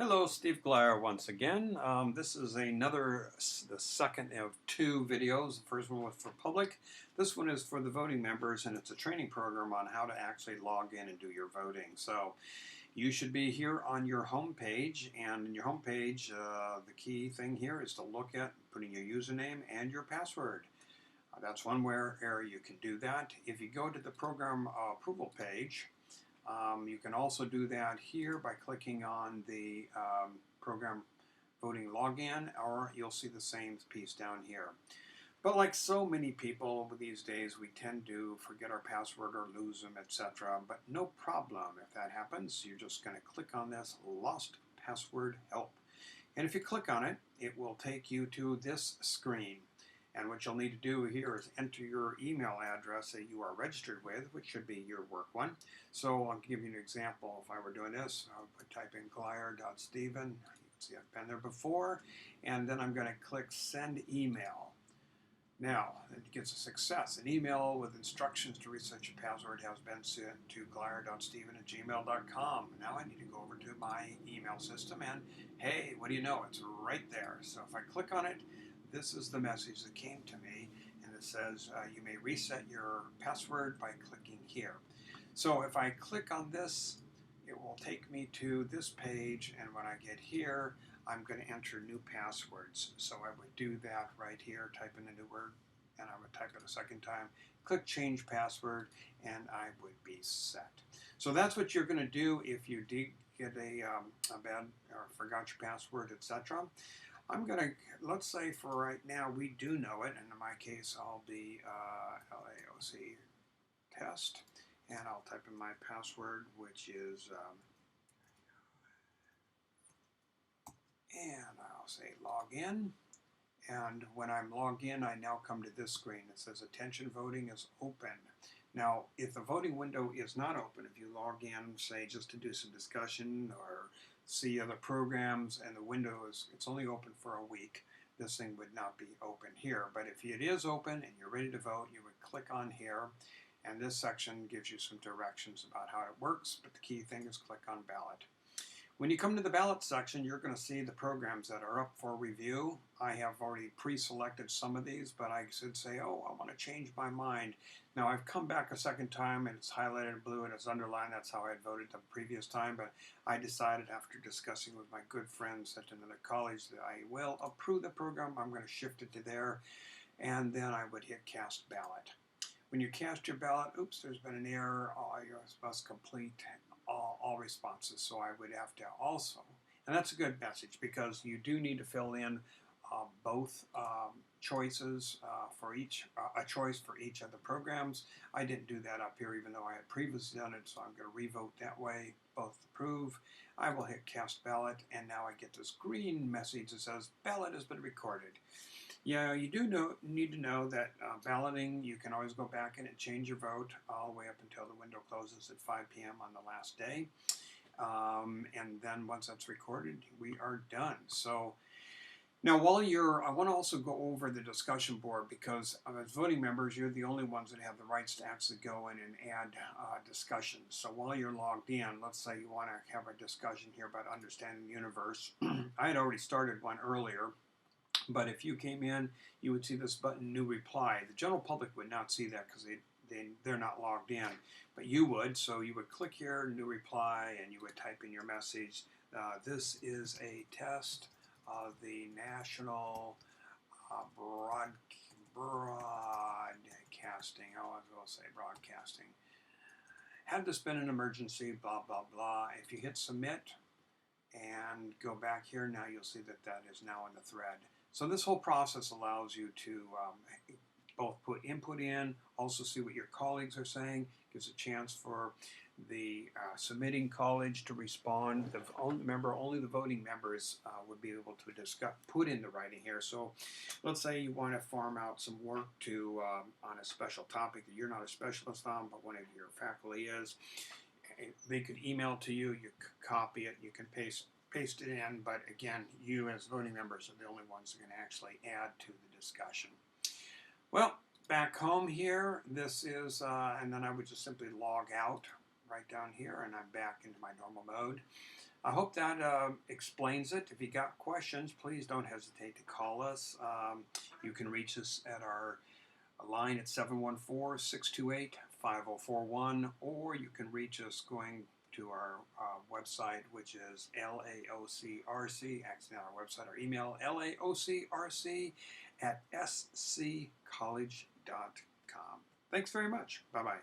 Hello, Steve Glyer once again. This is the second of two videos. The first one was for public. This one is for the voting members, and it's a training program on how to actually log in and do your voting. So you should be here on your home page, and in your home page, the key thing here is to look at putting your username and your password. That's one area you can do that. If you go to the program approval page, you can also do that here by clicking on the program voting login, or you'll see the same piece down here. But like so many people these days, we tend to forget our password or lose them, etc. But no problem if that happens. You're just going to click on this Lost Password Help. And if you click on it, it will take you to this screen. And what you'll need to do here is enter your email address that you are registered with, which should be your work one. So I'll give you an example. If I were doing this, I would type in glyer.steven. You can see I've been there before. And then I'm going to click Send Email. Now, it gets a success. An email with instructions to reset your password has been sent to glyer.steven@gmail.com. Now I need to go over to my email system and, hey, what do you know? It's right there. So if I click on it, this is the message that came to me, and it says you may reset your password by clicking here. So if I click on this, it will take me to this page, and when I get here, I'm going to enter new passwords. So I would do that right here, type in a new word, and I would type it a second time, click change password, and I would be set. So that's what you're going to do if you did get a bad or forgot your password, etc. I'm going to, let's say for right now, we do know it, and in my case, I'll be LAOC test, and I'll type in my password, which is, and I'll say log in, and when I'm logged in, I now come to this screen. It says attention voting is open. Now, if the voting window is not open, if you log in, say, just to do some discussion or see other programs, and the window it's only open for a week, this thing would not be open here. But if it is open and you're ready to vote, you would click on here, and this section gives you some directions about how it works, but the key thing is click on ballot. When you come to the ballot section, you're going to see the programs that are up for review. I have already pre-selected some of these, but I should say, oh, I want to change my mind. Now, I've come back a second time, and it's highlighted in blue, and it's underlined. That's how I had voted the previous time, but I decided after discussing with my good friends at another college that I will approve the program. I'm going to shift it to there, and then I would hit cast ballot. When you cast your ballot, oops, there's been an error. Oh, you must complete all responses. So I would have to also, and that's a good message because you do need to fill in both choices for each, a choice for each of the programs. I didn't do that up here even though I had previously done it, so I'm going to revote that way, both approve. I will hit cast ballot, and now I get this green message that says ballot has been recorded. Yeah, you do need to know that balloting, you can always go back in and change your vote all the way up until the window closes at 5 p.m. on the last day. And then once that's recorded, we are done. So now I want to also go over the discussion board because as voting members, you're the only ones that have the rights to actually go in and add discussions. So while you're logged in, let's say you want to have a discussion here about understanding the universe. I had already started one earlier. But if you came in, you would see this button, New Reply. The general public would not see that because they're not logged in. But you would, so you would click here, New Reply, and you would type in your message. This is a test of the National Broadcasting. Oh, I will say broadcasting. Had this been an emergency, blah, blah, blah. If you hit Submit and go back here, now you'll see that that is now in the thread. So this whole process allows you to both put input in, also see what your colleagues are saying, gives a chance for the submitting college to respond. Only the voting members would be able to put in the writing here. So let's say you want to farm out some work to on a special topic that you're not a specialist on, but one of your faculty is. They could email to you, you could copy it, you can paste it in, but again, you as voting members are the only ones that can actually add to the discussion. Well, back home here, this is, and then I would just simply log out right down here, and I'm back into my normal mode. I hope that explains it. If you got questions, please don't hesitate to call us. You can reach us at our line at 714-628-5041, or you can reach us going to our website, which is LAOCRC, actually on our website, our email, LAOCRC@sccollege.com. Thanks very much. Bye-bye.